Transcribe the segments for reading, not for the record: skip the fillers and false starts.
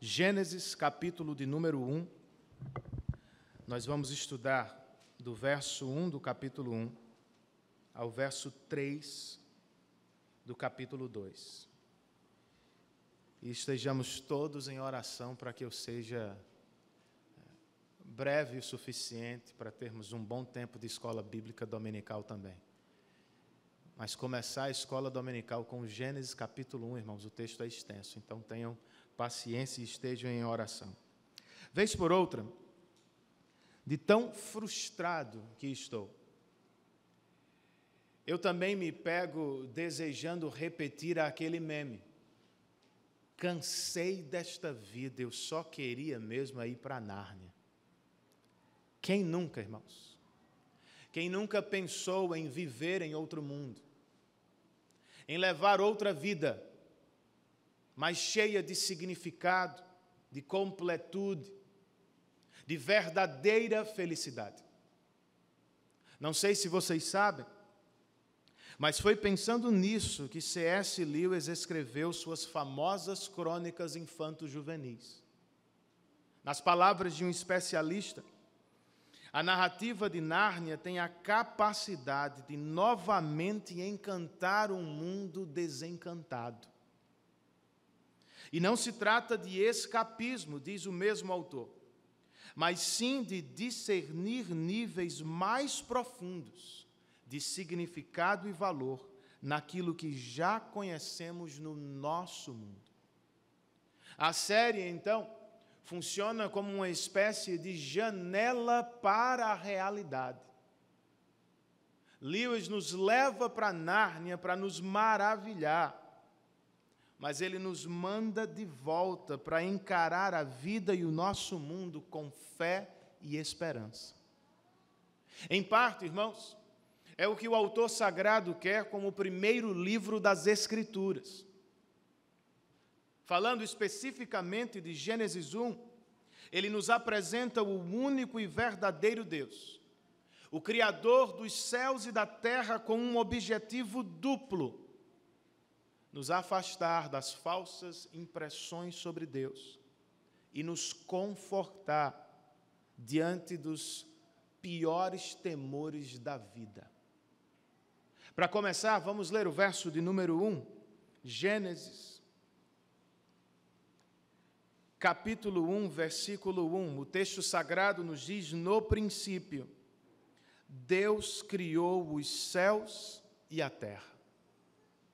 Gênesis, capítulo de número 1. Nós vamos estudar do verso 1 do capítulo 1 ao verso 3 do capítulo 2. E estejamos todos em oração para que eu seja breve o suficiente para termos um bom tempo de escola bíblica dominical também. Mas começar a escola dominical com Gênesis capítulo 1, irmãos, o texto é extenso, então tenham paciência e estejam em oração. Vez por outra, de tão frustrado que estou, eu também me pego desejando repetir aquele meme. Cansei desta vida, eu só queria mesmo ir para Nárnia. Quem nunca, irmãos? Quem nunca pensou em viver em outro mundo? Em levar outra vida, mais cheia de significado, de completude, de verdadeira felicidade. Não sei se vocês sabem, mas foi pensando nisso que C.S. Lewis escreveu suas famosas crônicas infanto-juvenis. Nas palavras de um especialista, a narrativa de Nárnia tem a capacidade de novamente encantar um mundo desencantado. E não se trata de escapismo, diz o mesmo autor, mas sim de discernir níveis mais profundos de significado e valor naquilo que já conhecemos no nosso mundo. A série, então, funciona como uma espécie de janela para a realidade. Lewis nos leva para Nárnia para nos maravilhar, mas ele nos manda de volta para encarar a vida e o nosso mundo com fé e esperança. Em parte, irmãos, é o que o autor sagrado quer como o primeiro livro das Escrituras. Falando especificamente de Gênesis 1, ele nos apresenta o único e verdadeiro Deus, o Criador dos céus e da terra, com um objetivo duplo: nos afastar das falsas impressões sobre Deus e nos confortar diante dos piores temores da vida. Para começar, vamos ler o verso de número 1, Gênesis, capítulo 1, versículo 1. O texto sagrado nos diz: no princípio, Deus criou os céus e a terra.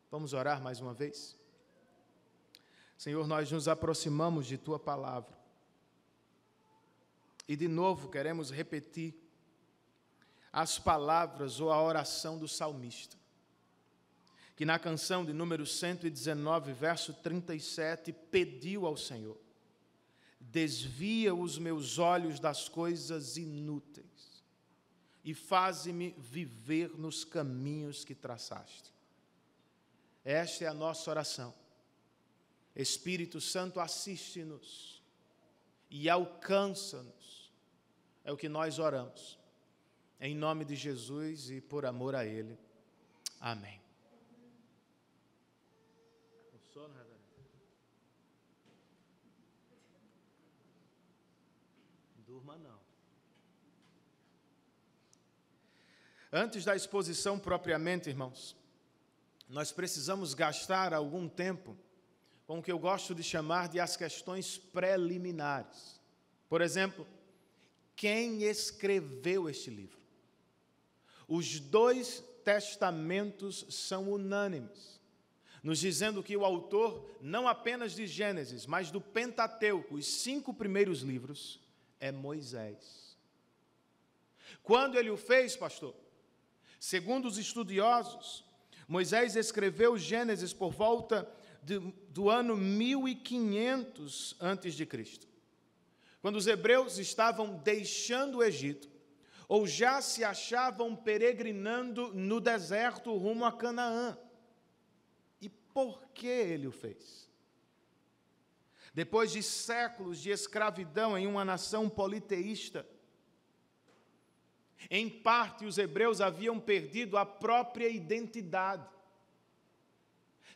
Vamos orar mais uma vez? Senhor, nós nos aproximamos de Tua palavra e de novo queremos repetir as palavras ou a oração do salmista, que na canção de número 119, verso 37, pediu ao Senhor: desvia os meus olhos das coisas inúteis e faze-me viver nos caminhos que traçaste. Esta é a nossa oração. Espírito Santo, assiste-nos e alcança-nos. É o que nós oramos. Em nome de Jesus e por amor a Ele. Amém. Com sono, reverendo? Durma não. Antes da exposição propriamente, irmãos, nós precisamos gastar algum tempo com o que eu gosto de chamar de as questões preliminares. Por exemplo, quem escreveu este livro? Os dois testamentos são unânimes, nos dizendo que o autor, não apenas de Gênesis, mas do Pentateuco, os 5 primeiros livros, é Moisés. Quando ele o fez, pastor? Segundo os estudiosos, Moisés escreveu Gênesis por volta do ano 1500 a.C., quando os hebreus estavam deixando o Egito, ou já se achavam peregrinando no deserto rumo a Canaã. E por que ele o fez? Depois de séculos de escravidão em uma nação politeísta, em parte os hebreus haviam perdido a própria identidade.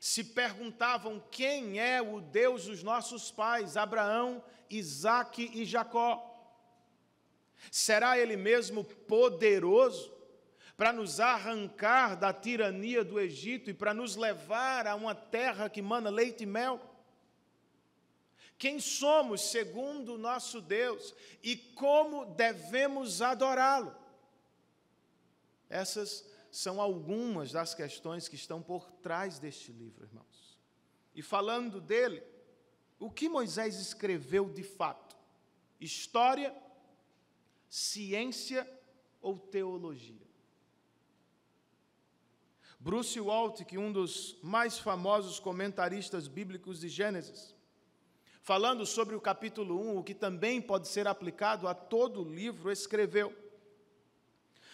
se perguntavam quem é o Deus dos nossos pais, Abraão, Isaque e Jacó. Será Ele mesmo poderoso para nos arrancar da tirania do Egito e para nos levar a uma terra que mana leite e mel? Quem somos segundo o nosso Deus e como devemos adorá-lo? Essas são algumas das questões que estão por trás deste livro, irmãos. E falando dele, o que Moisés escreveu de fato? História, ciência ou teologia? Bruce Waltke, um dos mais famosos comentaristas bíblicos de Gênesis, falando sobre o capítulo 1, o que também pode ser aplicado a todo o livro, escreveu: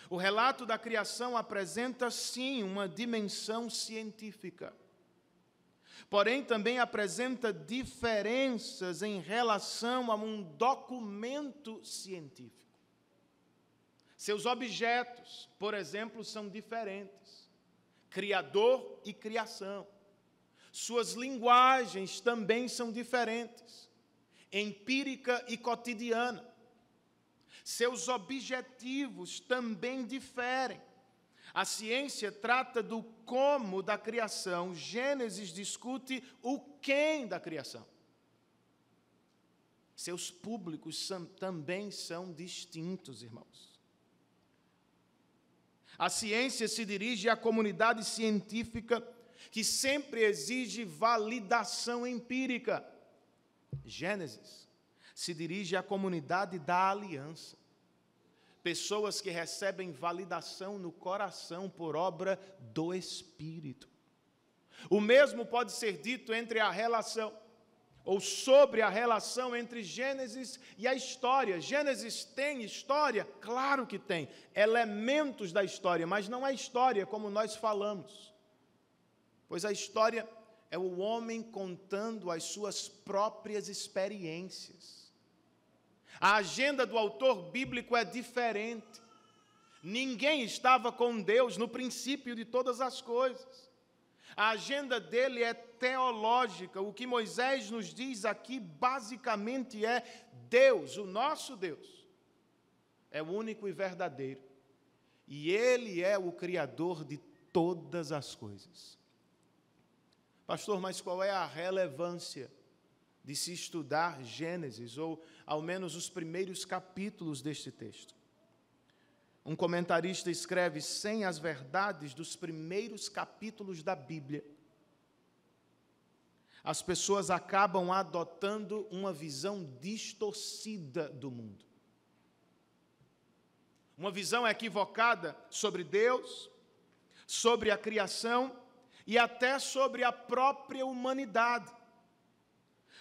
o relato da criação apresenta, sim, uma dimensão científica, porém também apresenta diferenças em relação a um documento científico. Seus objetos, por exemplo, são diferentes. Criador e criação. Suas linguagens também são diferentes, empírica e cotidiana. Seus objetivos também diferem. A ciência trata do como da criação, Gênesis discute o quem da criação. Seus públicos também são distintos, irmãos. A ciência se dirige à comunidade científica que sempre exige validação empírica. Gênesis se dirige à comunidade da aliança. Pessoas que recebem validação no coração por obra do Espírito. O mesmo pode ser dito entre a relação, ou sobre a relação entre Gênesis e a história. Gênesis tem história? Claro que tem. Elementos da história, mas não é história como nós falamos. Pois a história é o homem contando as suas próprias experiências. A agenda do autor bíblico é diferente. Ninguém estava com Deus no princípio de todas as coisas. A agenda dele é teológica. O que Moisés nos diz aqui basicamente é: Deus, o nosso Deus, é o único e verdadeiro. E Ele é o Criador de todas as coisas. Pastor, mas qual é a relevância de se estudar Gênesis, ou ao menos os primeiros capítulos deste texto? Um comentarista escreve: sem as verdades dos primeiros capítulos da Bíblia, as pessoas acabam adotando uma visão distorcida do mundo. Uma visão equivocada sobre Deus, sobre a criação e até sobre a própria humanidade.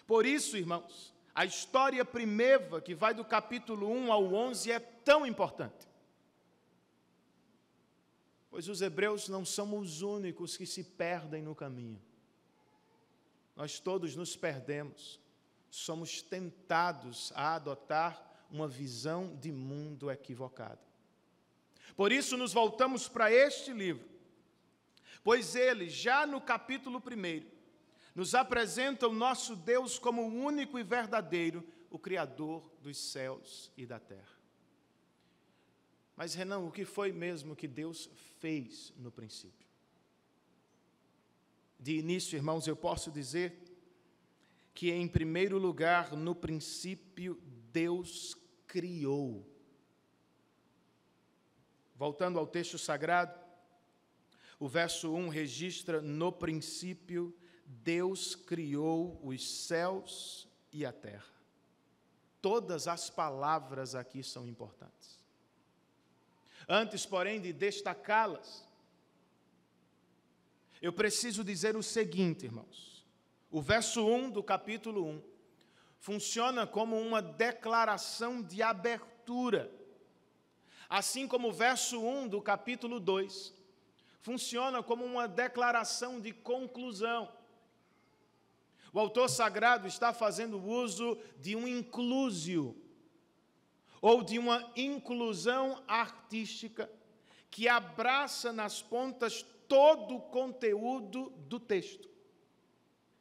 Por isso, irmãos, a história primeva, que vai do capítulo 1 ao 11, é tão importante. Pois os hebreus não são os únicos que se perdem no caminho. Nós todos nos perdemos. Somos tentados a adotar uma visão de mundo equivocada. Por isso nos voltamos para este livro, pois ele, já no capítulo 1, nos apresenta o nosso Deus como o único e verdadeiro, o Criador dos céus e da terra. Mas, Renan, o que foi mesmo que Deus fez no princípio? De início, irmãos, eu posso dizer que, em primeiro lugar, no princípio, Deus criou. Voltando ao texto sagrado, o verso 1 registra: no princípio, Deus criou os céus e a terra. Todas as palavras aqui são importantes. Antes, porém, de destacá-las, eu preciso dizer o seguinte, irmãos. O verso 1 do capítulo 1 funciona como uma declaração de abertura, assim como o verso 1 do capítulo 2 funciona como uma declaração de conclusão. O autor sagrado está fazendo uso de um inclusio, ou de uma inclusão artística, que abraça nas pontas todo o conteúdo do texto.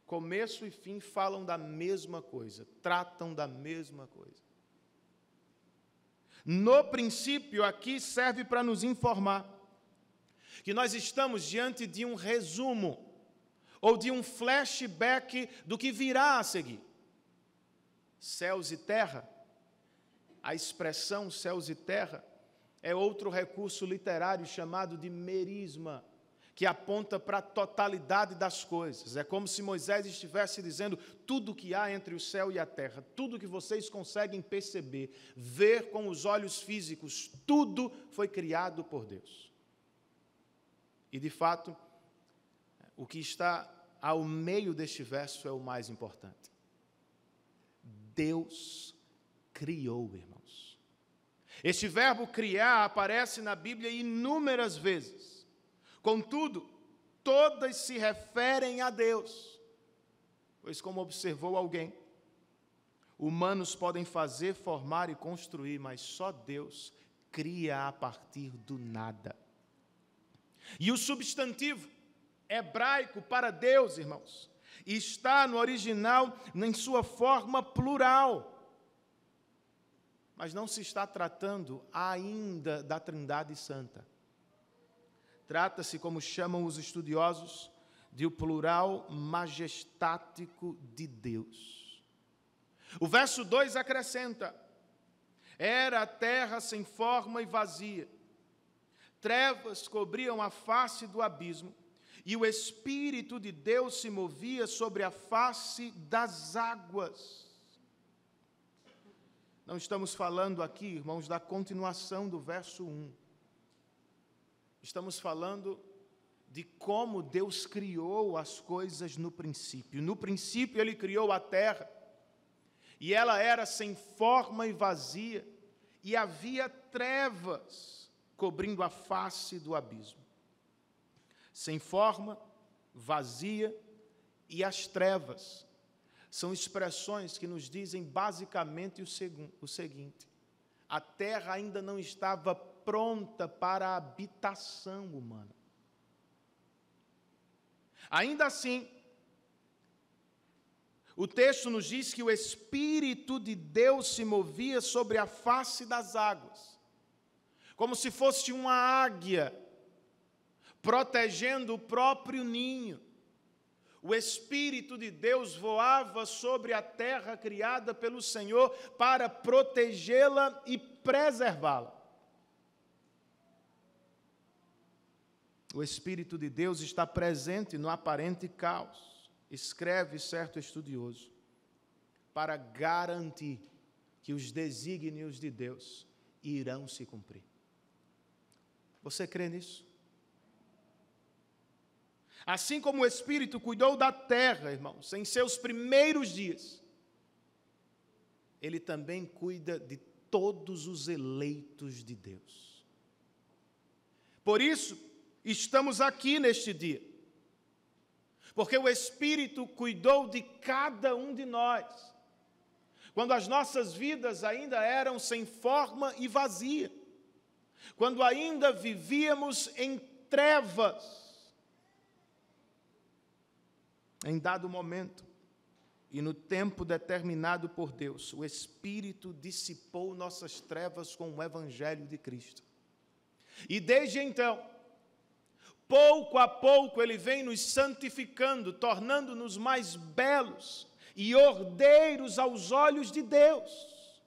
começo e fim falam da mesma coisa, tratam da mesma coisa. No princípio, aqui serve para nos informar que nós estamos diante de um resumo ou de um flashback do que virá a seguir. Céus e terra, a expressão céus e terra é outro recurso literário chamado de merisma, que aponta para a totalidade das coisas. É como se Moisés estivesse dizendo: tudo que há entre o céu e a terra, tudo que vocês conseguem perceber, ver com os olhos físicos, tudo foi criado por Deus. E, de fato, o que está ao meio deste verso é o mais importante. Deus criou, irmãos. Este verbo criar aparece na Bíblia inúmeras vezes. Contudo, todas se referem a Deus, pois, como observou alguém, humanos podem fazer, formar e construir, mas só Deus cria a partir do nada. E o substantivo hebraico para Deus, irmãos, está no original em sua forma plural, mas não se está tratando ainda da Trindade Santa. Trata-se, como chamam os estudiosos, de o plural majestático de Deus. O verso 2 acrescenta: era a terra sem forma e vazia, trevas cobriam a face do abismo, e o Espírito de Deus se movia sobre a face das águas. Não estamos falando aqui, irmãos, da continuação do verso 1. Estamos falando de como Deus criou as coisas no princípio. No princípio, Ele criou a terra, e ela era sem forma e vazia, e havia trevas cobrindo a face do abismo. Sem forma, vazia e as trevas são expressões que nos dizem basicamente o seguinte: a terra ainda não estava pronta para a habitação humana. Ainda assim, o texto nos diz que o Espírito de Deus se movia sobre a face das águas, como se fosse uma águia protegendo o próprio ninho. O Espírito de Deus voava sobre a terra criada pelo Senhor para protegê-la e preservá-la. O Espírito de Deus está presente no aparente caos, escreve certo estudioso, para garantir que os desígnios de Deus irão se cumprir. Você crê nisso? Assim como o Espírito cuidou da terra, irmãos, em seus primeiros dias, Ele também cuida de todos os eleitos de Deus. Por isso, estamos aqui neste dia, porque o Espírito cuidou de cada um de nós, quando as nossas vidas ainda eram sem forma e vazia, quando ainda vivíamos em trevas. Em dado momento, e no tempo determinado por Deus, o Espírito dissipou nossas trevas com o Evangelho de Cristo. E desde então, pouco a pouco, Ele vem nos santificando, tornando-nos mais belos e ordeiros aos olhos de Deus.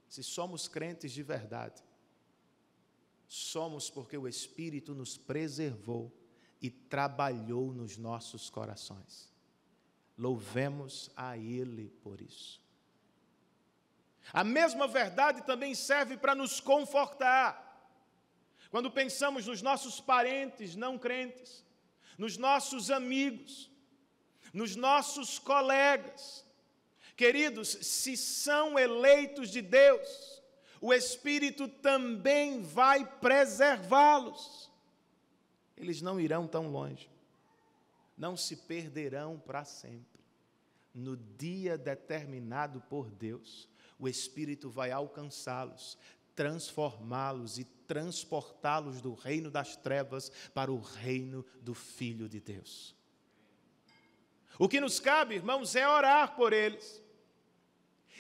Se somos crentes de verdade, somos porque o Espírito nos preservou e trabalhou nos nossos corações. Louvemos a Ele por isso. A mesma verdade também serve para nos confortar. Quando pensamos nos nossos parentes não crentes, nos nossos amigos, nos nossos colegas. Queridos, se são eleitos de Deus, o Espírito também vai preservá-los. Eles não irão tão longe, não se perderão para sempre. No dia determinado por Deus, o Espírito vai alcançá-los, transformá-los e transportá-los do reino das trevas para o reino do Filho de Deus. O que nos cabe, irmãos, é orar por eles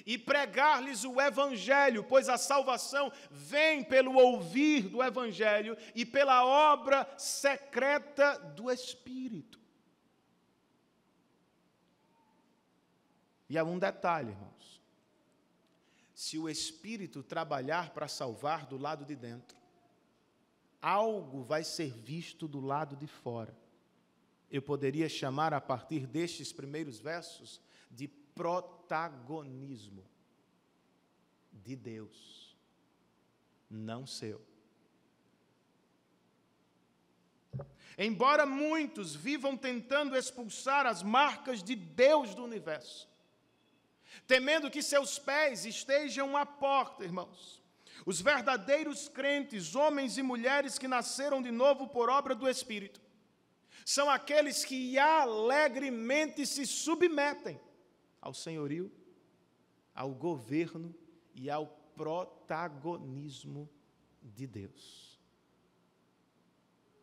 e pregar-lhes o Evangelho, pois a salvação vem pelo ouvir do Evangelho e pela obra secreta do Espírito. E há um detalhe, irmãos. Se o Espírito trabalhar para salvar do lado de dentro, algo vai ser visto do lado de fora. Eu poderia chamar, a partir destes primeiros versos, de protagonismo de Deus, não seu. Embora muitos vivam tentando expulsar as marcas de Deus do universo, temendo que seus pés estejam à porta, irmãos, os verdadeiros crentes, homens e mulheres que nasceram de novo por obra do Espírito, são aqueles que alegremente se submetem ao senhorio, ao governo e ao protagonismo de Deus.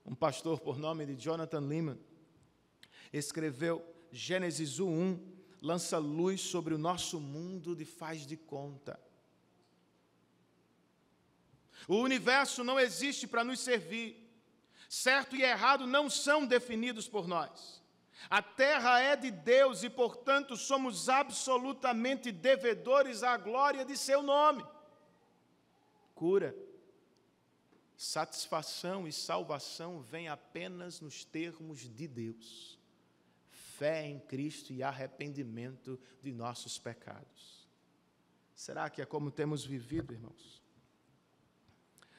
Um pastor por nome de Jonathan Leeman escreveu Gênesis 1:1, lança luz sobre o nosso mundo de faz de conta. O universo não existe para nos servir. Certo e errado não são definidos por nós. A terra é de Deus e, portanto, somos absolutamente devedores à glória de seu nome. Cura, satisfação e salvação vêm apenas nos termos de Deus. Fé em Cristo e arrependimento de nossos pecados. Será que é como temos vivido, irmãos?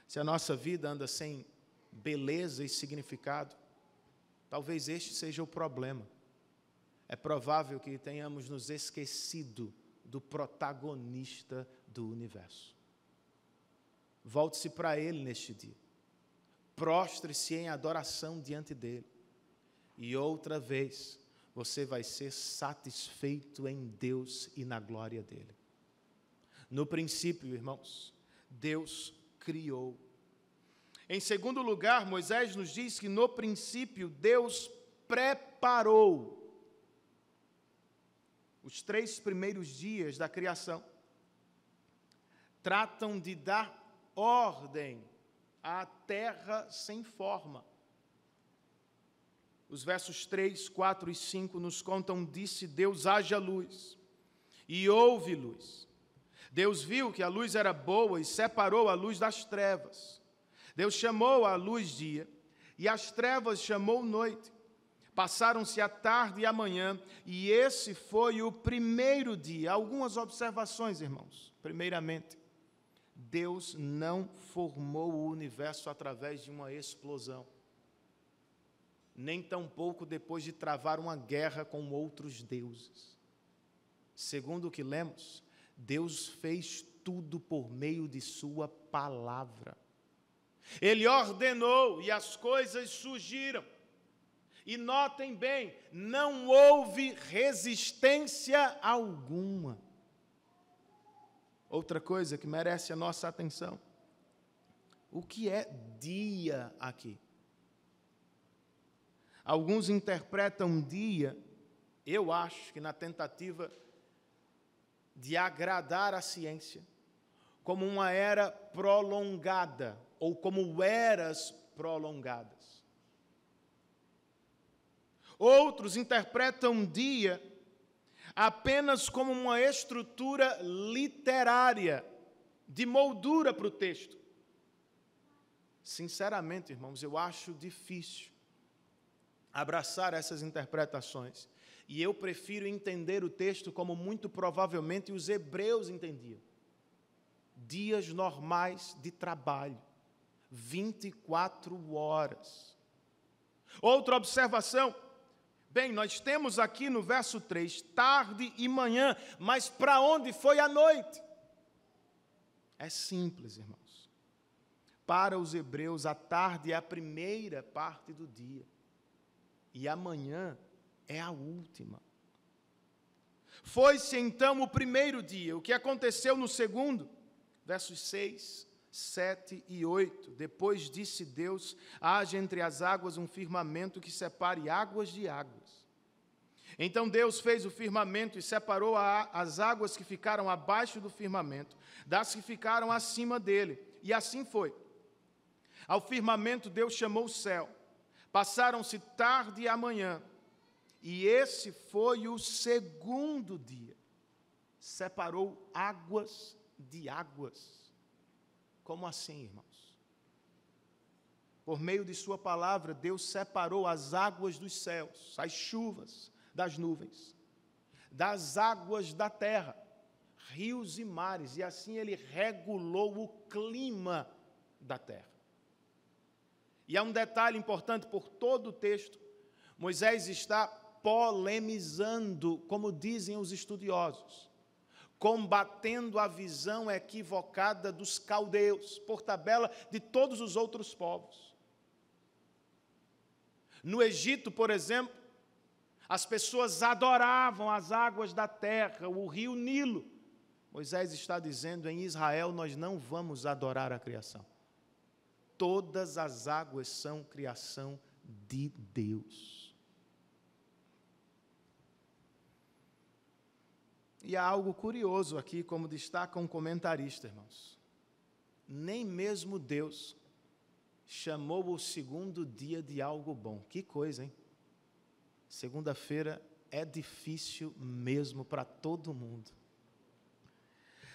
Se a nossa vida anda sem beleza e significado, talvez este seja o problema. É provável que tenhamos nos esquecido do protagonista do universo. Volte-se para Ele neste dia. Prostre-se em adoração diante dEle. E outra vez, você vai ser satisfeito em Deus e na glória dEle. No princípio, irmãos, Deus criou. Em segundo lugar, Moisés nos diz que no princípio Deus preparou. Os 3 primeiros dias da criação tratam de dar ordem à terra sem forma. Os versos 3, 4 e 5 nos contam: disse Deus, haja luz, e houve luz. Deus viu que a luz era boa e separou a luz das trevas. Deus chamou a luz dia, e as trevas chamou noite. Passaram-se a tarde e a manhã, e esse foi o primeiro dia. Algumas observações, irmãos. Primeiramente, Deus não formou o universo através de uma explosão, nem tampouco depois de travar uma guerra com outros deuses. Segundo o que lemos, Deus fez tudo por meio de sua palavra. Ele ordenou e as coisas surgiram. E notem bem, não houve resistência alguma. Outra coisa que merece a nossa atenção: o que é dia aqui? Alguns interpretam dia, eu acho que na tentativa de agradar a ciência, como uma era prolongada, ou como eras prolongadas. Outros interpretam dia apenas como uma estrutura literária, de moldura para o texto. Sinceramente, irmãos, eu acho difícil abraçar essas interpretações. E eu prefiro entender o texto como muito provavelmente os hebreus entendiam. Dias normais de trabalho, 24 horas. Outra observação: bem, nós temos aqui no verso 3, tarde e manhã, mas para onde foi a noite? É simples, irmãos. Para os hebreus, a tarde é a primeira parte do dia, e a manhã é a última. Foi-se então o primeiro dia. O que aconteceu no segundo? Versos 6, 7 e 8. Depois disse Deus: haja entre as águas um firmamento que separe águas de águas. Então Deus fez o firmamento e separou as águas que ficaram abaixo do firmamento das que ficaram acima dele. E assim foi. Ao firmamento Deus chamou o céu. Passaram-se tarde e amanhã. E esse foi o segundo dia. Separou águas de águas. Como assim, irmãos? Por meio de sua palavra, Deus separou as águas dos céus, as chuvas das nuvens, das águas da terra, rios e mares, e assim ele regulou o clima da terra. E há um detalhe importante por todo o texto: Moisés está polemizando, como dizem os estudiosos, combatendo a visão equivocada dos caldeus, por tabela de todos os outros povos. No Egito, por exemplo, as pessoas adoravam as águas da terra, o rio Nilo. Moisés está dizendo: em Israel nós não vamos adorar a criação. Todas as águas são criação de Deus. E há algo curioso aqui, como destaca um comentarista, irmãos. Nem mesmo Deus chamou o segundo dia de algo bom. Que coisa, hein? Segunda-feira é difícil mesmo para todo mundo.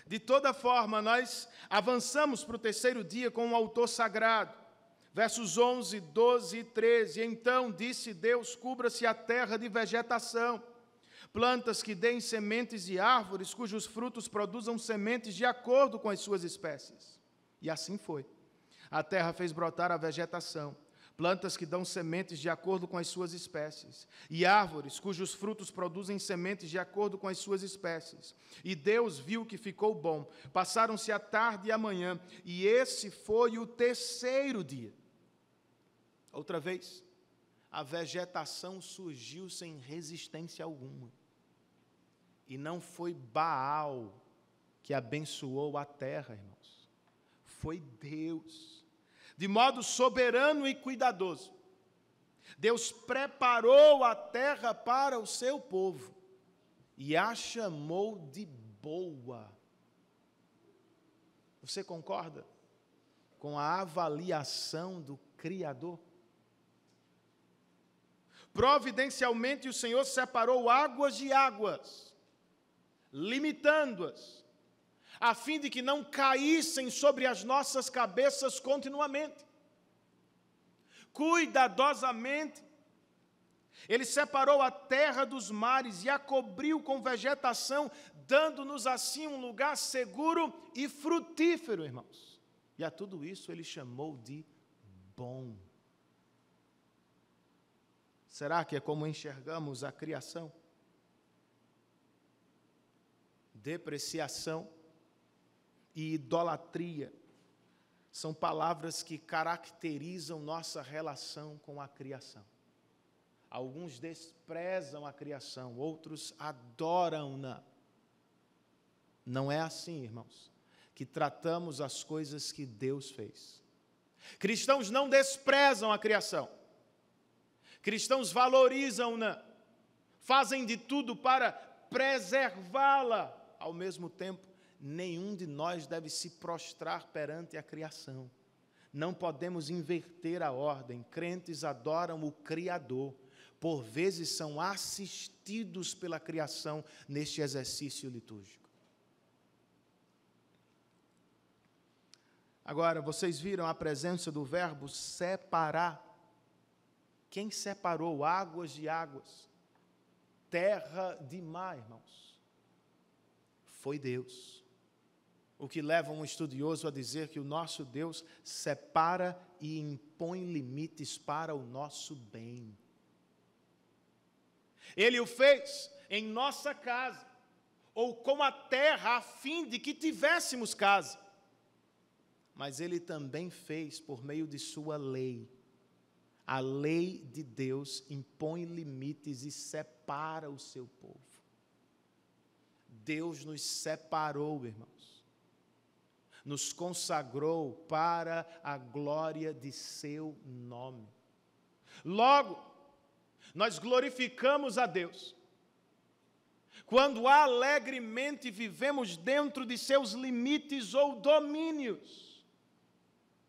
De toda forma, nós avançamos para o terceiro dia com o autor sagrado. Versos 11, 12 e 13. Então disse Deus: cubra-se a terra de vegetação, plantas que deem sementes e árvores cujos frutos produzam sementes de acordo com as suas espécies. E assim foi. A terra fez brotar a vegetação, plantas que dão sementes de acordo com as suas espécies, e árvores cujos frutos produzem sementes de acordo com as suas espécies. E Deus viu que ficou bom. Passaram-se a tarde e a manhã, e esse foi o terceiro dia. Outra vez, a vegetação surgiu sem resistência alguma. E não foi Baal que abençoou a terra, irmãos. Foi Deus. De modo soberano e cuidadoso, Deus preparou a terra para o seu povo e a chamou de boa. Você concorda com a avaliação do Criador? Providencialmente o Senhor separou águas de águas, limitando-as, a fim de que não caíssem sobre as nossas cabeças continuamente. Cuidadosamente, Ele separou a terra dos mares e a cobriu com vegetação, dando-nos assim um lugar seguro e frutífero, irmãos. E a tudo isso Ele chamou de bom. Será que é como enxergamos a criação? Depreciação e idolatria são palavras que caracterizam nossa relação com a criação. Alguns desprezam a criação, outros adoram-na. Não é assim, irmãos, que tratamos as coisas que Deus fez. Cristãos não desprezam a criação. Cristãos valorizam-na, fazem de tudo para preservá-la. Ao mesmo tempo, nenhum de nós deve se prostrar perante a criação. Não podemos inverter a ordem. Crentes adoram o Criador. Por vezes são assistidos pela criação neste exercício litúrgico. Agora, vocês viram a presença do verbo separar. Quem separou águas de águas, terra de mar, irmãos? Foi Deus. O que leva um estudioso a dizer que o nosso Deus separa e impõe limites para o nosso bem. Ele o fez em nossa casa, ou com a terra, a fim de que tivéssemos casa. Mas Ele também fez por meio de sua lei. A lei de Deus impõe limites e separa o seu povo. Deus nos separou, irmãos. Nos consagrou para a glória de seu nome. Logo, nós glorificamos a Deus, quando alegremente vivemos dentro de seus limites ou domínios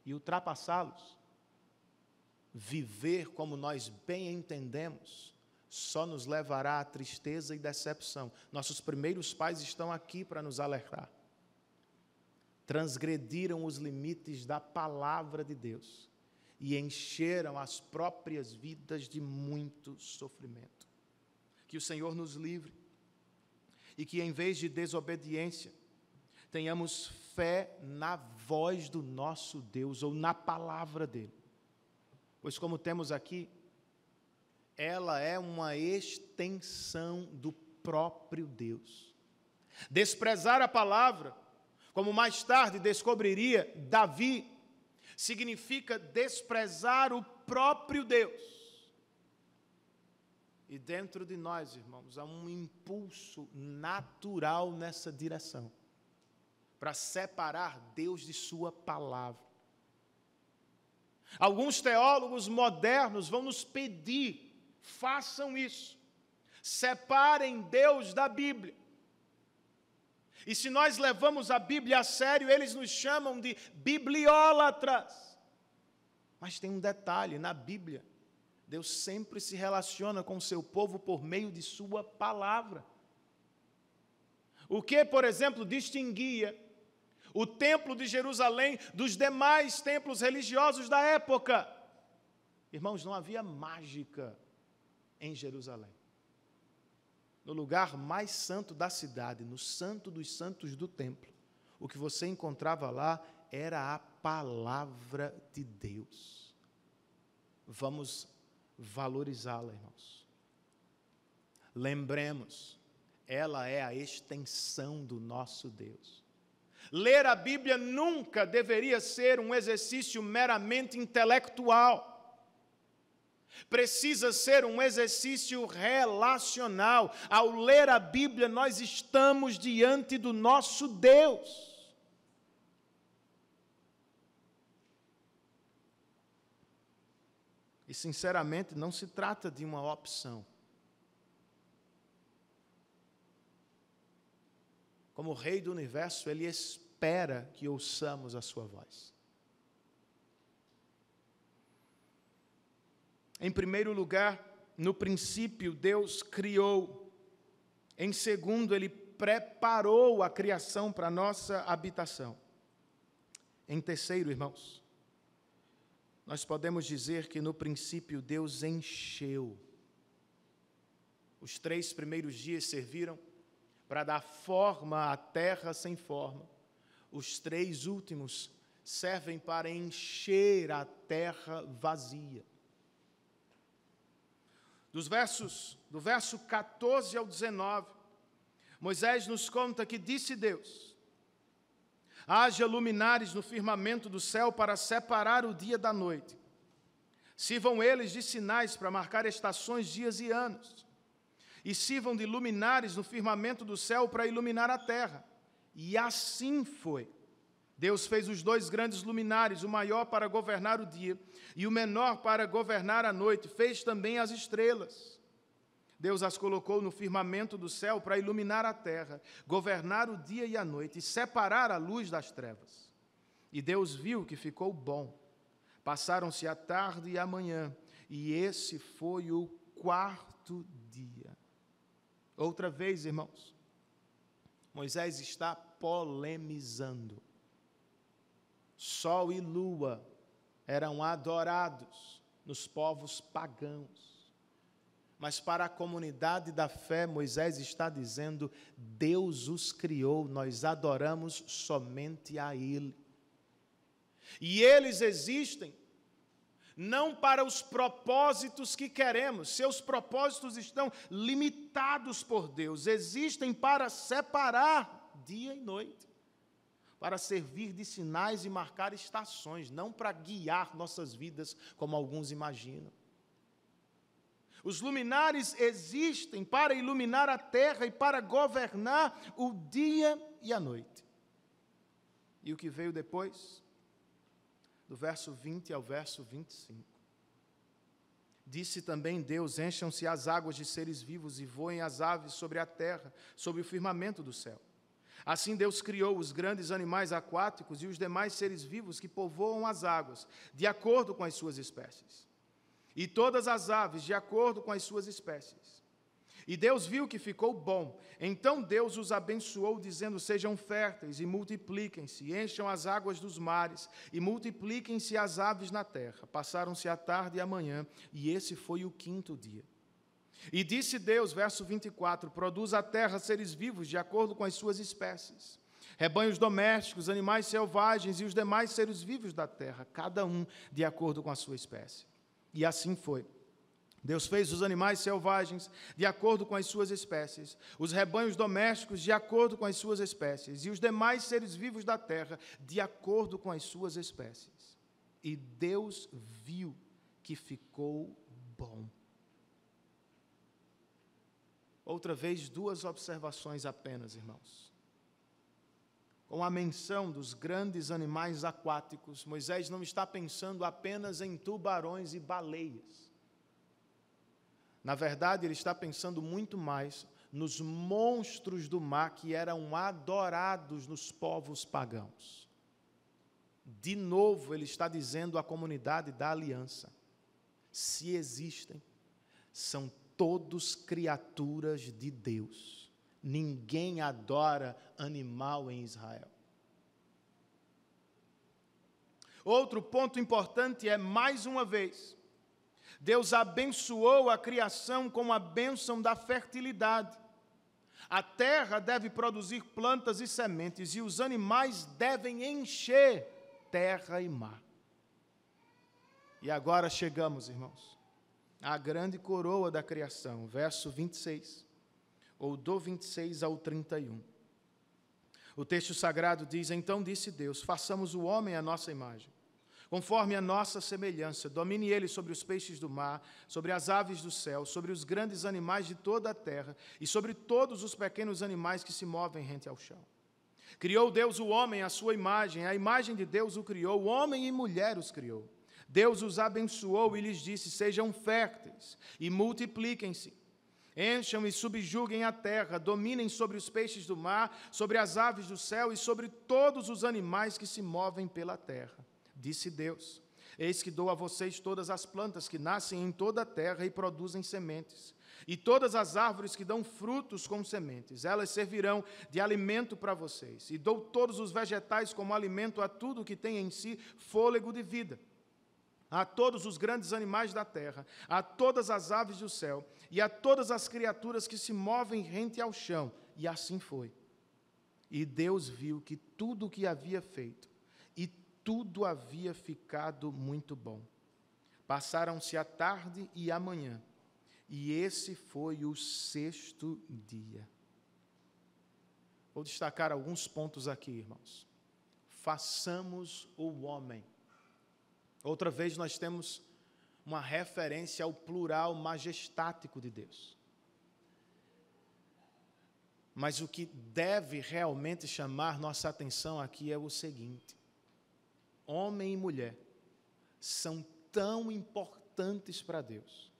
e ultrapassá-los. Viver como nós bem entendemos só nos levará à tristeza e decepção. Nossos primeiros pais estão aqui para nos alertar. Transgrediram os limites da palavra de Deus e encheram as próprias vidas de muito sofrimento. Que o Senhor nos livre e que, em vez de desobediência, tenhamos fé na voz do nosso Deus ou na palavra dele. Pois, como temos aqui, ela é uma extensão do próprio Deus. Desprezar a palavra, como mais tarde descobriria Davi, significa desprezar o próprio Deus. E dentro de nós, irmãos, há um impulso natural nessa direção, para separar Deus de sua palavra. Alguns teólogos modernos vão nos pedir, façam isso, separem Deus da Bíblia. E se nós levamos a Bíblia a sério, eles nos chamam de bibliólatras. Mas tem um detalhe, na Bíblia, Deus sempre se relaciona com o seu povo por meio de sua palavra. O que, por exemplo, distinguia o templo de Jerusalém dos demais templos religiosos da época? Irmãos, não havia mágica em Jerusalém. No lugar mais santo da cidade, no santo dos santos do templo, o que você encontrava lá era a palavra de Deus. Vamos valorizá-la, irmãos. Lembremos, ela é a extensão do nosso Deus. Ler a Bíblia nunca deveria ser um exercício meramente intelectual. Precisa ser um exercício relacional. Ao ler a Bíblia, nós estamos diante do nosso Deus. E, sinceramente, não se trata de uma opção. Como Rei do Universo, Ele espera que ouçamos a sua voz. Em primeiro lugar, no princípio, Deus criou. Em segundo, Ele preparou a criação para a nossa habitação. Em terceiro, irmãos, nós podemos dizer que no princípio Deus encheu. Os 3 primeiros dias serviram para dar forma à terra sem forma. Os 3 últimos servem para encher a terra vazia. Do verso 14 ao 19, Moisés nos conta que disse Deus: haja luminares no firmamento do céu para separar o dia da noite. Sirvam eles de sinais para marcar estações, dias e anos. E sirvam de luminares no firmamento do céu para iluminar a terra. E assim foi. Deus fez os 2 grandes luminares, o maior para governar o dia e o menor para governar a noite. Fez também as estrelas. Deus as colocou no firmamento do céu para iluminar a terra, governar o dia e a noite e separar a luz das trevas. E Deus viu que ficou bom. Passaram-se a tarde e a manhã, e esse foi o 4º dia. Outra vez, irmãos, Moisés está polemizando. Sol e lua eram adorados nos povos pagãos. Mas para a comunidade da fé, Moisés está dizendo: Deus os criou, nós adoramos somente a Ele. E eles existem não para os propósitos que queremos, seus propósitos estão limitados por Deus, existem para separar dia e noite, para servir de sinais e marcar estações, não para guiar nossas vidas como alguns imaginam. Os luminares existem para iluminar a terra e para governar o dia e a noite. E o que veio depois? Do verso 20 ao verso 25. Disse também Deus: encham-se as águas de seres vivos e voem as aves sobre a terra, sobre o firmamento do céu. Assim Deus criou os grandes animais aquáticos e os demais seres vivos que povoam as águas, de acordo com as suas espécies. E todas as aves, de acordo com as suas espécies. E Deus viu que ficou bom. Então Deus os abençoou, dizendo: sejam férteis e multipliquem-se, encham as águas dos mares e multipliquem-se as aves na terra. Passaram-se a tarde e a manhã, e esse foi o 5º dia. E disse Deus, verso 24, produz a terra seres vivos de acordo com as suas espécies, rebanhos domésticos, animais selvagens e os demais seres vivos da terra, cada um de acordo com a sua espécie. E assim foi. Deus fez os animais selvagens de acordo com as suas espécies, os rebanhos domésticos de acordo com as suas espécies, e os demais seres vivos da terra de acordo com as suas espécies. E Deus viu que ficou bom. Outra vez, 2 observações apenas, irmãos. Com a menção dos grandes animais aquáticos, Moisés não está pensando apenas em tubarões e baleias. Na verdade, ele está pensando muito mais nos monstros do mar que eram adorados nos povos pagãos. De novo, ele está dizendo à comunidade da aliança: se existem, são todos criaturas de Deus. Ninguém adora animal em Israel. Outro ponto importante é, mais uma vez, Deus abençoou a criação com a bênção da fertilidade. A terra deve produzir plantas e sementes, e os animais devem encher terra e mar. E agora chegamos, irmãos, à grande coroa da criação, verso 26, ou do 26 ao 31. O texto sagrado diz: então disse Deus, façamos o homem à nossa imagem, conforme a nossa semelhança, domine ele sobre os peixes do mar, sobre as aves do céu, sobre os grandes animais de toda a terra e sobre todos os pequenos animais que se movem rente ao chão. Criou Deus o homem à sua imagem, a imagem de Deus o criou, homem e mulher os criou. Deus os abençoou e lhes disse: sejam férteis e multipliquem-se, encham e subjuguem a terra, dominem sobre os peixes do mar, sobre as aves do céu e sobre todos os animais que se movem pela terra. Disse Deus: eis que dou a vocês todas as plantas que nascem em toda a terra e produzem sementes, e todas as árvores que dão frutos com sementes, elas servirão de alimento para vocês. E dou todos os vegetais como alimento a tudo que tem em si fôlego de vida, a todos os grandes animais da terra, a todas as aves do céu, e a todas as criaturas que se movem rente ao chão. E assim foi. E Deus viu que tudo o que havia feito, e tudo havia ficado muito bom. Passaram-se a tarde e a manhã, e esse foi o 6º dia. Vou destacar alguns pontos aqui, irmãos. Façamos o homem. Outra vez nós temos uma referência ao plural majestático de Deus. Mas o que deve realmente chamar nossa atenção aqui é o seguinte: homem e mulher são tão importantes para Deus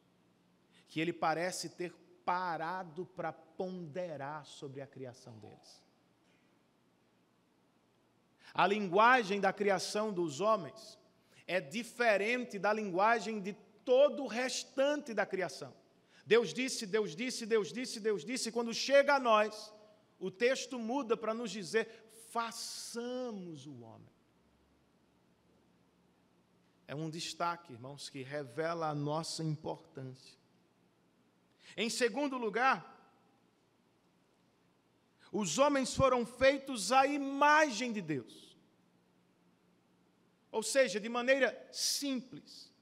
que Ele parece ter parado para ponderar sobre a criação deles. A linguagem da criação dos homens é diferente da linguagem de todo o restante da criação. Deus disse, Deus disse, Deus disse, Deus disse, e quando chega a nós, o texto muda para nos dizer: façamos o homem. É um destaque, irmãos, que revela a nossa importância. Em segundo lugar, os homens foram feitos à imagem de Deus. Ou seja, de maneira simples,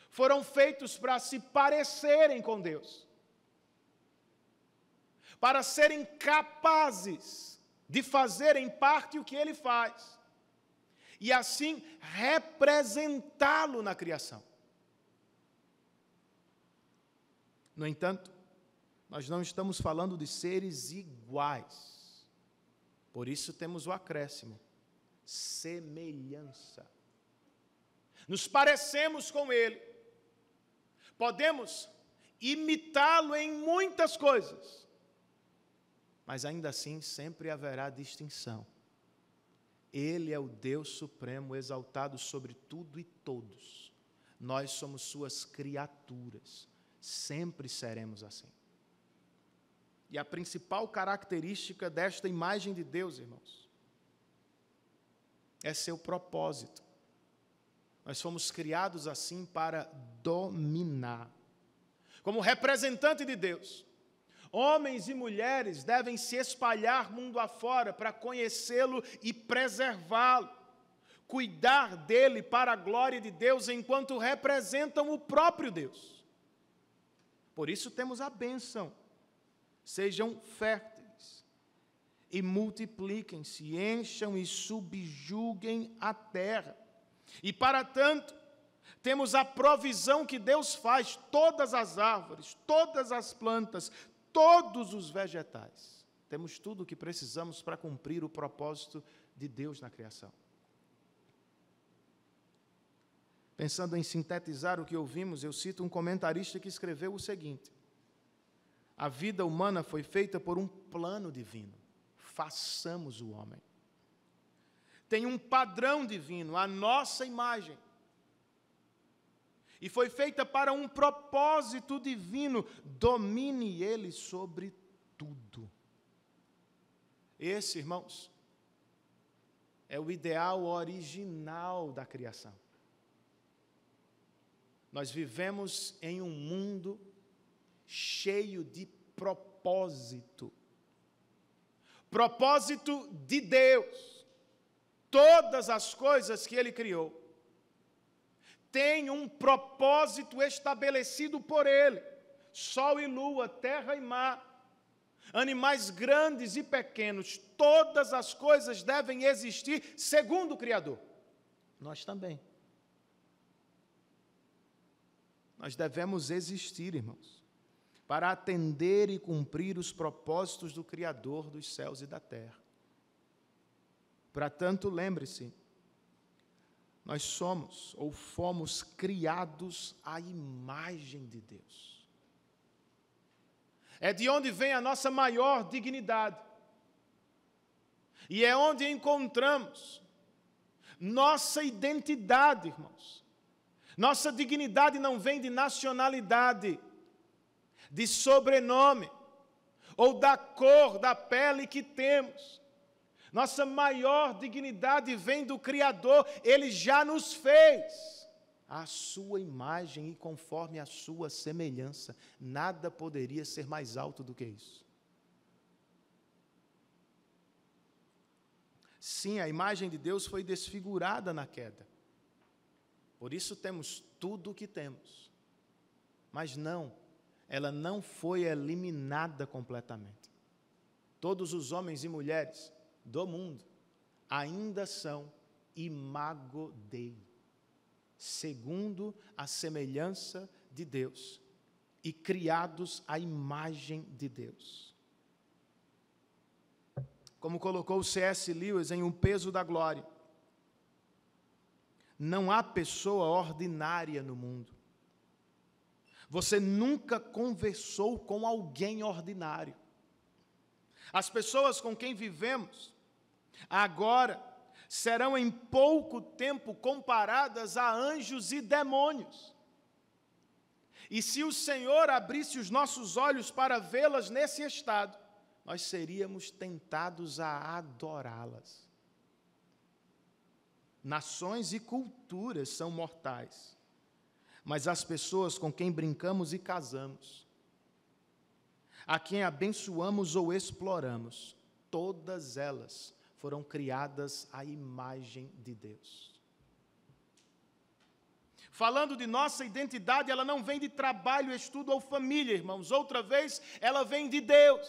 foram feitos para se parecerem com Deus, para serem capazes de fazer em parte o que Ele faz, e assim representá-lo na criação. No entanto, nós não estamos falando de seres iguais, por isso temos o acréscimo: semelhança. Nos parecemos com Ele, Podemos imitá-lo em muitas coisas, mas ainda assim sempre haverá distinção. Ele é o Deus supremo, exaltado sobre tudo e todos. Nós somos suas criaturas, sempre seremos assim. E a principal característica desta imagem de Deus, irmãos, é seu propósito. Nós fomos criados assim para dominar. Como representante de Deus, homens e mulheres devem se espalhar mundo afora para conhecê-lo e preservá-lo, cuidar dele para a glória de Deus enquanto representam o próprio Deus. Por isso temos a bênção: sejam férteis e multipliquem-se, encham e subjuguem a terra. E para tanto, temos a provisão que Deus faz: todas as árvores, todas as plantas, todos os vegetais. Temos tudo o que precisamos para cumprir o propósito de Deus na criação. Pensando em sintetizar o que ouvimos, eu cito um comentarista que escreveu o seguinte: a vida humana foi feita por um plano divino. Façamos o homem. Tem um padrão divino, a nossa imagem. E foi feita para um propósito divino. Domine ele sobre tudo. Esse, irmãos, é o ideal original da criação. Nós vivemos em um mundo cheio de propósito. Propósito de Deus. Todas as coisas que Ele criou têm um propósito estabelecido por Ele. Sol e lua, terra e mar, animais grandes e pequenos, todas as coisas devem existir segundo o Criador. Nós também. Nós devemos existir, irmãos, para atender e cumprir os propósitos do Criador dos céus e da terra. Para tanto, lembre-se, nós somos ou fomos criados à imagem de Deus. É de onde vem a nossa maior dignidade. E é onde encontramos nossa identidade, irmãos. Nossa dignidade não vem de nacionalidade, de sobrenome, ou da cor da pele que temos. Nossa maior dignidade vem do Criador. Ele já nos fez à sua imagem e conforme a sua semelhança. Nada poderia ser mais alto do que isso. Sim, a imagem de Deus foi desfigurada na queda. Por isso temos tudo o que temos. Mas não, ela não foi eliminada completamente. Todos os homens e mulheres do mundo ainda são imago Dei, segundo a semelhança de Deus e criados à imagem de Deus. Como colocou C.S. Lewis em Um Peso da Glória, não há pessoa ordinária no mundo. Você nunca conversou com alguém ordinário. As pessoas com quem vivemos agora serão em pouco tempo comparadas a anjos e demônios. E se o Senhor abrisse os nossos olhos para vê-las nesse estado, nós seríamos tentados a adorá-las. Nações e culturas são mortais, mas as pessoas com quem brincamos e casamos, a quem abençoamos ou exploramos, todas elas foram criadas à imagem de Deus. Falando de nossa identidade, ela não vem de trabalho, estudo ou família, irmãos. Outra vez, ela vem de Deus.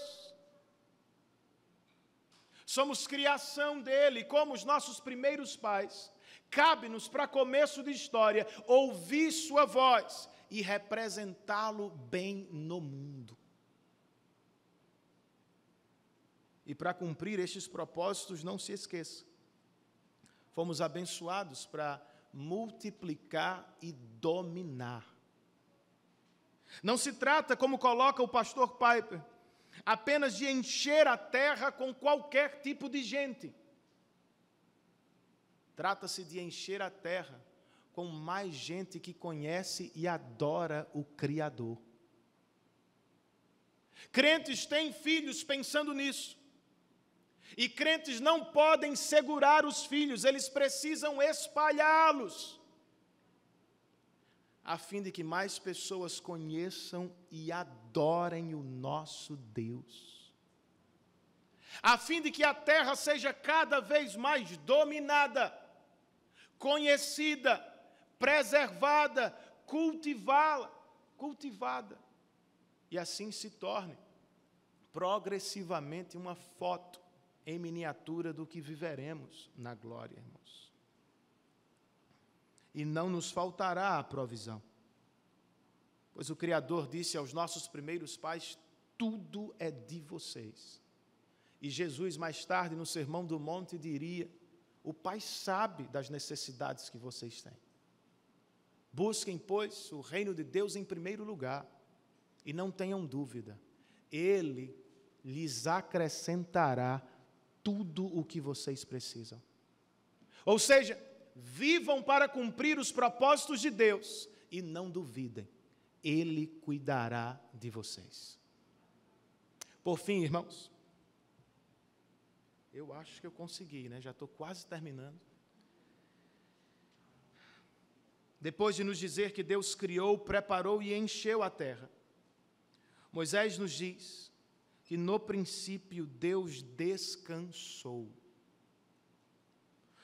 Somos criação dele, como os nossos primeiros pais. Cabe-nos, para começo de história, ouvir sua voz e representá-lo bem no mundo. E para cumprir estes propósitos, não se esqueça, fomos abençoados para multiplicar e dominar. Não se trata, como coloca o pastor Piper, apenas de encher a terra com qualquer tipo de gente. Trata-se de encher a terra com mais gente que conhece e adora o Criador. Crentes têm filhos pensando nisso. E crentes não podem segurar os filhos, eles precisam espalhá-los, a fim de que mais pessoas conheçam e adorem o nosso Deus. A fim de que a terra seja cada vez mais dominada, conhecida, preservada, cultivada. E assim se torne progressivamente uma foto em miniatura do que viveremos na glória, irmãos. E não nos faltará a provisão, pois o Criador disse aos nossos primeiros pais: tudo é de vocês. E Jesus, mais tarde, no Sermão do Monte, diria: o Pai sabe das necessidades que vocês têm. Busquem, pois, o reino de Deus em primeiro lugar, e não tenham dúvida, Ele lhes acrescentará tudo o que vocês precisam. Ou seja, vivam para cumprir os propósitos de Deus e não duvidem, Ele cuidará de vocês. Por fim, irmãos, eu acho que eu consegui, né? Já estou quase terminando. Depois de nos dizer que Deus criou, preparou e encheu a terra, Moisés nos diz que no princípio Deus descansou.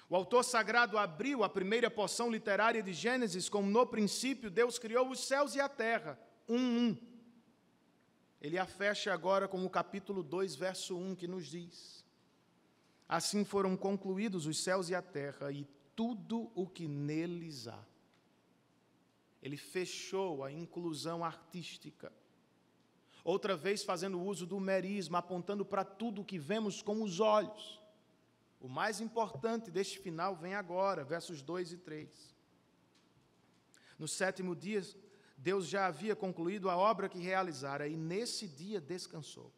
O autor sagrado abriu a primeira porção literária de Gênesis com: no princípio Deus criou os céus e a terra. 1:1. Ele a fecha agora com o capítulo 2, verso 1, que nos diz: assim foram concluídos os céus e a terra e tudo o que neles há. Ele fechou a inclusão artística, outra vez fazendo uso do merisma, apontando para tudo o que vemos com os olhos. O mais importante deste final vem agora, versos 2 e 3. No sétimo dia, Deus já havia concluído a obra que realizara, e nesse dia descansou.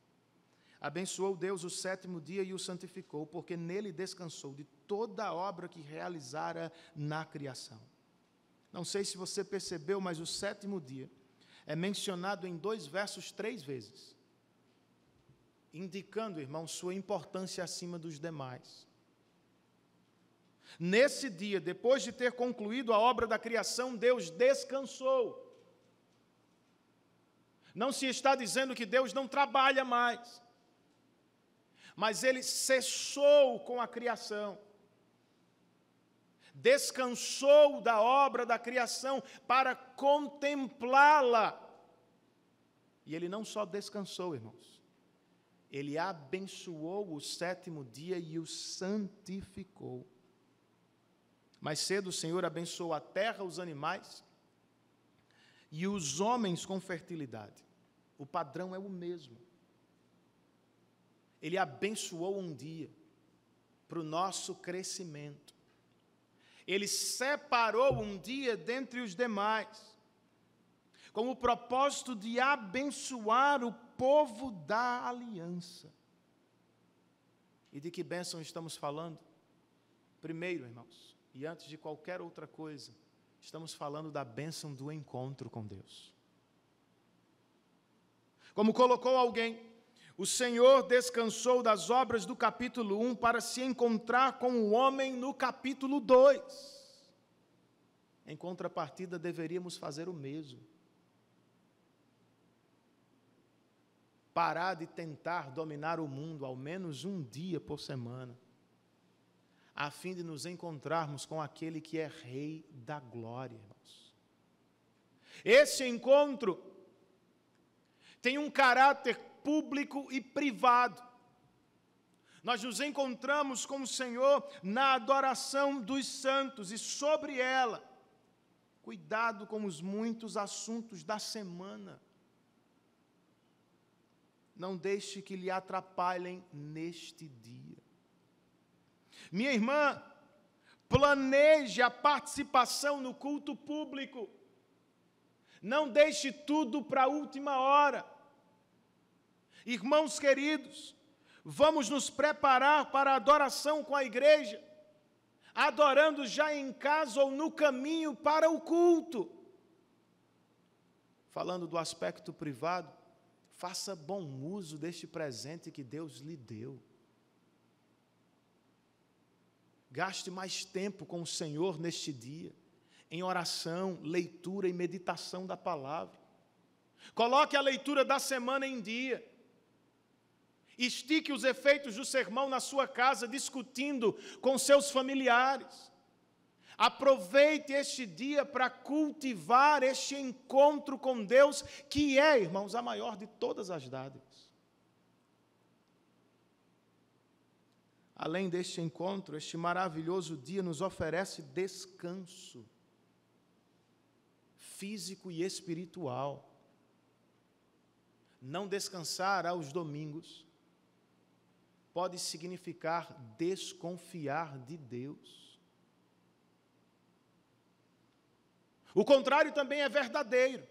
Abençoou Deus o sétimo dia e o santificou, porque nele descansou de toda a obra que realizara na criação. Não sei se você percebeu, mas o sétimo dia é mencionado em 2 versos 3 vezes, indicando, irmão, sua importância acima dos demais. Nesse dia, depois de ter concluído a obra da criação, Deus descansou. Não se está dizendo que Deus não trabalha mais, mas Ele cessou com a criação. Descansou da obra da criação para contemplá-la. E Ele não só descansou, irmãos, Ele abençoou o sétimo dia e o santificou. Mais cedo o Senhor abençoou a terra, os animais e os homens com fertilidade. O padrão é o mesmo. Ele abençoou um dia para o nosso crescimento. Ele separou um dia dentre os demais, com o propósito de abençoar o povo da aliança. E de que bênção estamos falando? Primeiro, irmãos, e antes de qualquer outra coisa, estamos falando da bênção do encontro com Deus. Como colocou alguém, o Senhor descansou das obras do capítulo 1 para se encontrar com o homem no capítulo 2. Em contrapartida, deveríamos fazer o mesmo. Parar de tentar dominar o mundo ao menos um dia por semana, a fim de nos encontrarmos com aquele que é Rei da glória, irmãos. Esse encontro tem um caráter público e privado. Nós nos encontramos com o Senhor na adoração dos santos e sobre ela, cuidado com os muitos assuntos da semana. Não deixe que lhe atrapalhem neste dia. Minha irmã, planeje a participação no culto público. Não deixe tudo para a última hora. Irmãos queridos, vamos nos preparar para a adoração com a igreja, adorando já em casa ou no caminho para o culto. Falando do aspecto privado, faça bom uso deste presente que Deus lhe deu. Gaste mais tempo com o Senhor neste dia, em oração, leitura e meditação da palavra. Coloque a leitura da semana em dia. Estique os efeitos do sermão na sua casa, discutindo com seus familiares. Aproveite este dia para cultivar este encontro com Deus, que é, irmãos, a maior de todas as dádivas. Além deste encontro, este maravilhoso dia nos oferece descanso físico e espiritual. Não descansar aos domingos pode significar desconfiar de Deus. O contrário também é verdadeiro.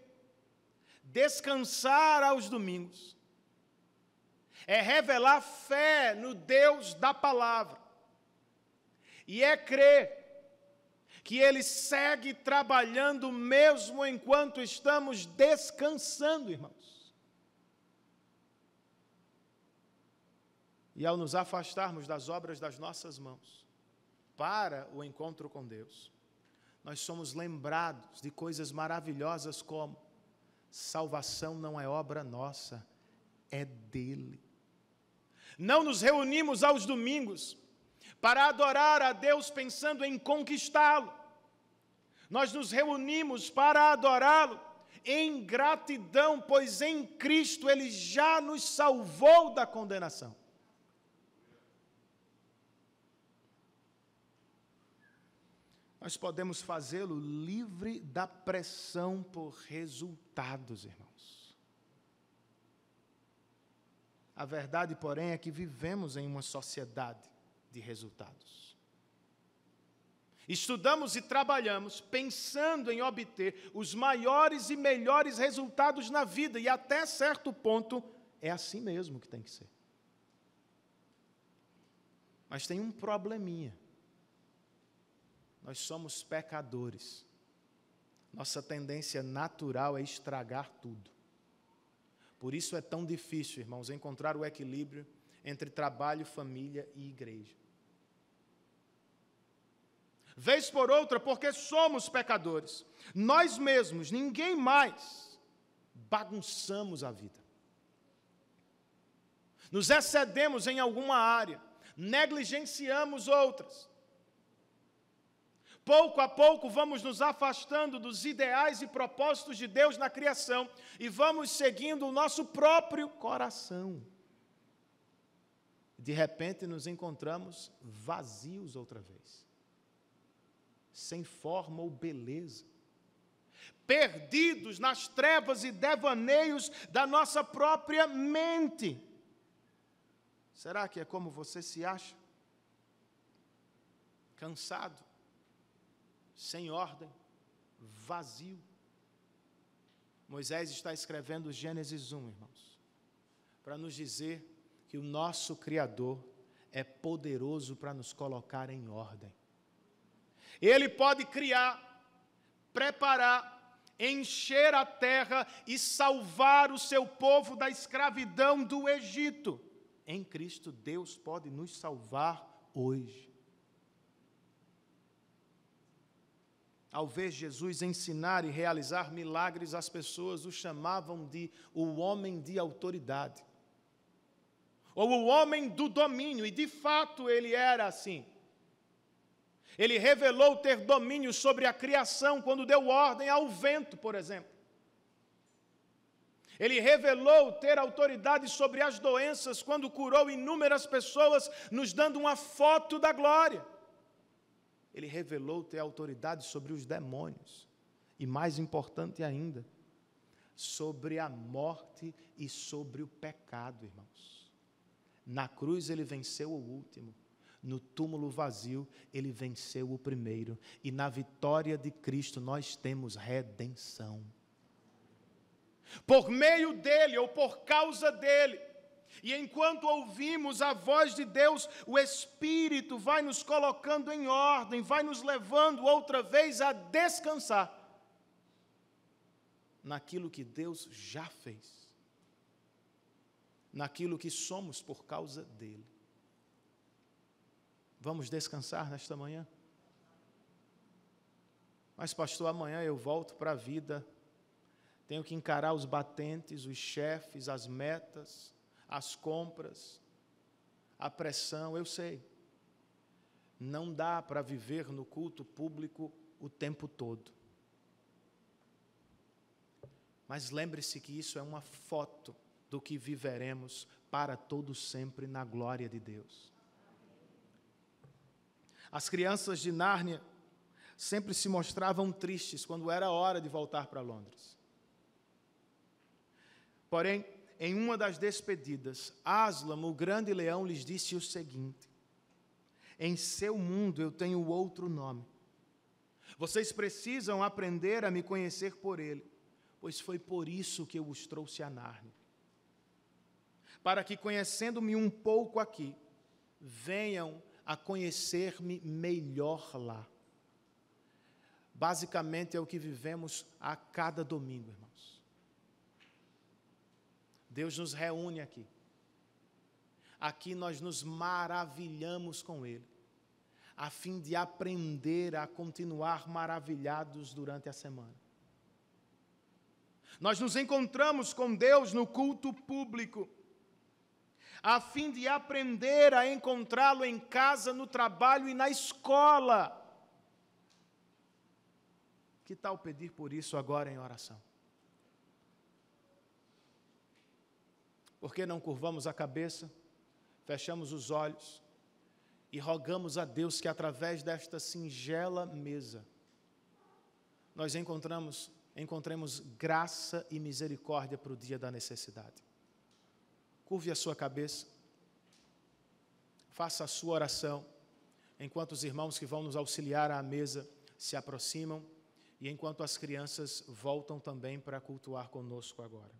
Descansar aos domingos é revelar fé no Deus da palavra e é crer que Ele segue trabalhando mesmo enquanto estamos descansando, irmãos. E ao nos afastarmos das obras das nossas mãos para o encontro com Deus, nós somos lembrados de coisas maravilhosas como salvação não é obra nossa, é dele. Não nos reunimos aos domingos para adorar a Deus pensando em conquistá-lo. Nós nos reunimos para adorá-lo em gratidão, pois em Cristo Ele já nos salvou da condenação. Nós podemos fazê-lo livre da pressão por resultados, irmãos. A verdade, porém, é que vivemos em uma sociedade de resultados. Estudamos e trabalhamos pensando em obter os maiores e melhores resultados na vida, e até certo ponto é assim mesmo que tem que ser. Mas tem um probleminha. Nós somos pecadores. Nossa tendência natural é estragar tudo. Por isso é tão difícil, irmãos, encontrar o equilíbrio entre trabalho, família e igreja. Vez por outra, porque somos pecadores. Nós mesmos, ninguém mais, bagunçamos a vida. Nos excedemos em alguma área, negligenciamos outras. Pouco a pouco vamos nos afastando dos ideais e propósitos de Deus na criação e vamos seguindo o nosso próprio coração. De repente nos encontramos vazios outra vez, sem forma ou beleza, perdidos nas trevas e devaneios da nossa própria mente. Será que é como você se acha? Cansado, sem ordem, vazio. Moisés está escrevendo Gênesis 1, irmãos, para nos dizer que o nosso Criador é poderoso para nos colocar em ordem. Ele pode criar, preparar, encher a terra e salvar o seu povo da escravidão do Egito. Em Cristo, Deus pode nos salvar hoje. Ao ver Jesus ensinar e realizar milagres, as pessoas o chamavam de o homem de autoridade, ou o homem do domínio, e de fato ele era assim. Ele revelou ter domínio sobre a criação quando deu ordem ao vento, por exemplo. Ele revelou ter autoridade sobre as doenças quando curou inúmeras pessoas, nos dando uma foto da glória. Ele revelou ter autoridade sobre os demônios. E mais importante ainda, sobre a morte e sobre o pecado, irmãos. Na cruz ele venceu o último. No túmulo vazio ele venceu o primeiro. E na vitória de Cristo nós temos redenção. por meio dele ou por causa dele. E enquanto ouvimos a voz de Deus, o Espírito vai nos colocando em ordem, vai nos levando outra vez a descansar naquilo que Deus já fez, naquilo que somos por causa dele. Vamos descansar nesta manhã? Mas, pastor, amanhã eu volto para a vida, tenho que encarar os batentes, os chefes, as metas, as compras, a pressão, eu sei. Não dá para viver no culto público o tempo todo. Mas lembre-se que isso é uma foto do que viveremos para todo sempre na glória de Deus. As crianças de Nárnia sempre se mostravam tristes quando era hora de voltar para Londres. Porém, em uma das despedidas, Aslan, o grande leão, lhes disse o seguinte: em seu mundo eu tenho outro nome. Vocês precisam aprender a me conhecer por ele, pois foi por isso que eu os trouxe a Nárnia. Para que, conhecendo-me um pouco aqui, venham a conhecer-me melhor lá. Basicamente é o que vivemos a cada domingo, irmãos. Deus nos reúne aqui. Aqui nós nos maravilhamos com Ele, a fim de aprender a continuar maravilhados durante a semana. Nós nos encontramos com Deus no culto público, a fim de aprender a encontrá-lo em casa, no trabalho e na escola. Que tal pedir por isso agora em oração? Por que não curvamos a cabeça, fechamos os olhos e rogamos a Deus que através desta singela mesa nós encontremos graça e misericórdia para o dia da necessidade. Curve a sua cabeça, faça a sua oração, enquanto os irmãos que vão nos auxiliar à mesa se aproximam e enquanto as crianças voltam também para cultuar conosco agora.